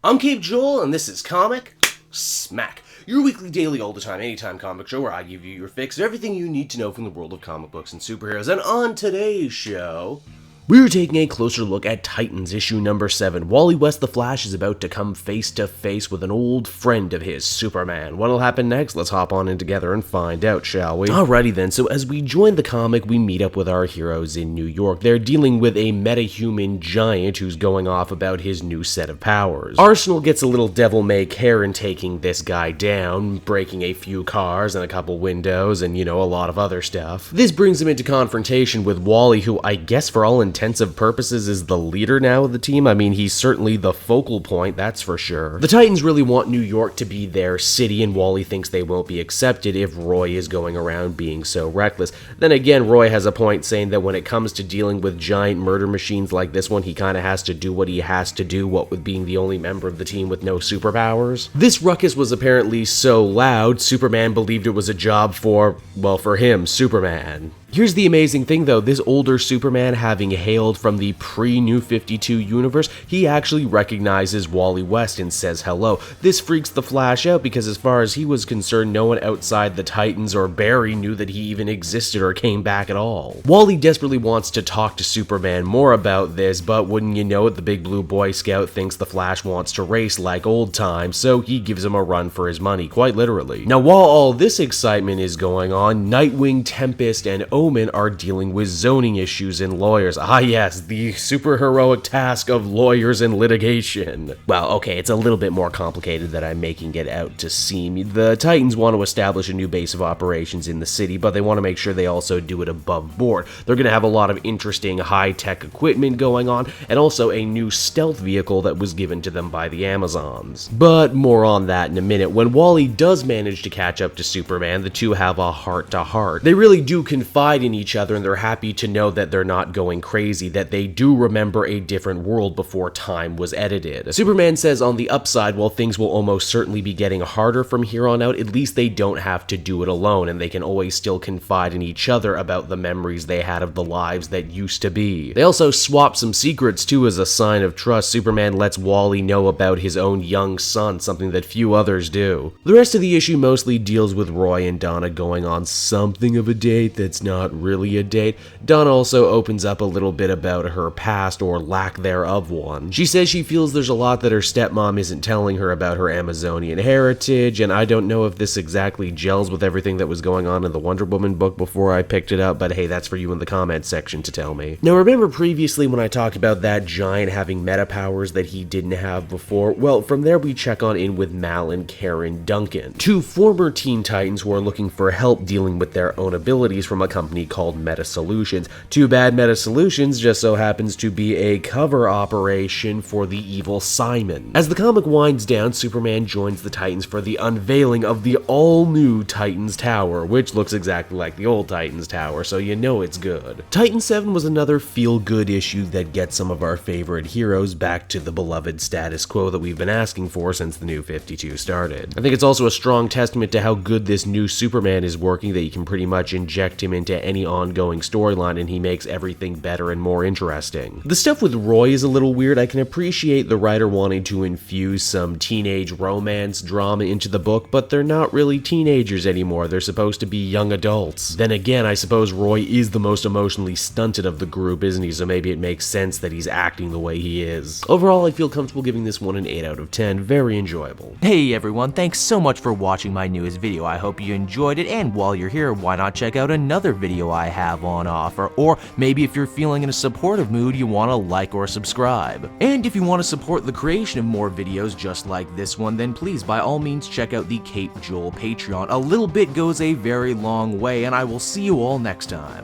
I'm Cape Joel, and this is Comic Smack, your weekly, daily, all the time, anytime comic show where I give you your fix of everything you need to know from the world of comic books and superheroes. And on today's show, we're taking a closer look at Titans issue number 7. Wally West the Flash is about to come face to face with an old friend of his, Superman. What'll happen next? Let's hop on in together and find out, shall we? Alrighty then, so as we join the comic, we meet up with our heroes in New York. They're dealing with a metahuman giant who's going off about his new set of powers. Arsenal gets a little devil-may-care in taking this guy down, breaking a few cars and a couple windows and, a lot of other stuff. This brings him into confrontation with Wally, who I guess for all intents and purposes is the leader now of the team. I mean, he's certainly the focal point, that's for sure. The Titans really want New York to be their city, and Wally thinks they won't be accepted if Roy is going around being so reckless. Then again, Roy has a point saying that when it comes to dealing with giant murder machines like this one, he kind of has to do what he has to do, what with being the only member of the team with no superpowers. This ruckus was apparently so loud, Superman believed it was a job for him, Superman. Here's the amazing thing though, this older Superman, having hailed from the pre-New 52 universe, he actually recognizes Wally West and says hello. This freaks the Flash out because as far as he was concerned, no one outside the Titans or Barry knew that he even existed or came back at all. Wally desperately wants to talk to Superman more about this, but wouldn't you know it, the big blue Boy Scout thinks the Flash wants to race like old times, so he gives him a run for his money, quite literally. Now while all this excitement is going on, Nightwing, Tempest, and Omen are dealing with zoning issues and lawyers. Ah yes, the superheroic task of lawyers and litigation. Well, okay, it's a little bit more complicated than I'm making it out to seem. The Titans want to establish a new base of operations in the city, but they want to make sure they also do it above board. They're going to have a lot of interesting high-tech equipment going on, and also a new stealth vehicle that was given to them by the Amazons. But more on that in a minute. When Wally does manage to catch up to Superman, the two have a heart-to-heart. They really do confide in each other, and they're happy to know that they're not going crazy, that they do remember a different world before time was edited. Superman says on the upside, while things will almost certainly be getting harder from here on out, at least they don't have to do it alone, and they can always still confide in each other about the memories they had of the lives that used to be. They also swap some secrets too as a sign of trust. Superman lets Wally know about his own young son, something that few others do. The rest of the issue mostly deals with Roy and Donna going on something of a date that's not really a date. Donna also opens up a little bit about her past, or lack thereof one. She says she feels there's a lot that her stepmom isn't telling her about her Amazonian heritage, and I don't know if this exactly gels with everything that was going on in the Wonder Woman book before I picked it up, but hey, that's for you in the comments section to tell me. Now remember previously when I talked about that giant having meta powers that he didn't have before? Well, from there we check on in with Mal and Karen Duncan, two former Teen Titans who are looking for help dealing with their own abilities from a company called Meta Solutions. Too bad Meta Solutions just so happens to be a cover operation for the evil Simon. As the comic winds down, Superman joins the Titans for the unveiling of the all-new Titans Tower, which looks exactly like the old Titans Tower, so you know it's good. Titan 7 was another feel-good issue that gets some of our favorite heroes back to the beloved status quo that we've been asking for since the New 52 started. I think it's also a strong testament to how good this new Superman is working that you can pretty much inject him into any ongoing storyline and he makes everything better and more interesting. The stuff with Roy is a little weird. I can appreciate the writer wanting to infuse some teenage romance drama into the book, but they're not really teenagers anymore. They're supposed to be young adults. Then again, I suppose Roy is the most emotionally stunted of the group, isn't he? So maybe it makes sense that he's acting the way he is. Overall, I feel comfortable giving this one an 8 out of 10. Very enjoyable. Hey everyone, thanks so much for watching my newest video. I hope you enjoyed it, and while you're here, why not check out another video I have on offer, or maybe if you're feeling in a supportive mood, you want to like or subscribe. And if you want to support the creation of more videos just like this one, then please by all means check out the Cape Joel Patreon. A little bit goes a very long way, and I will see you all next time.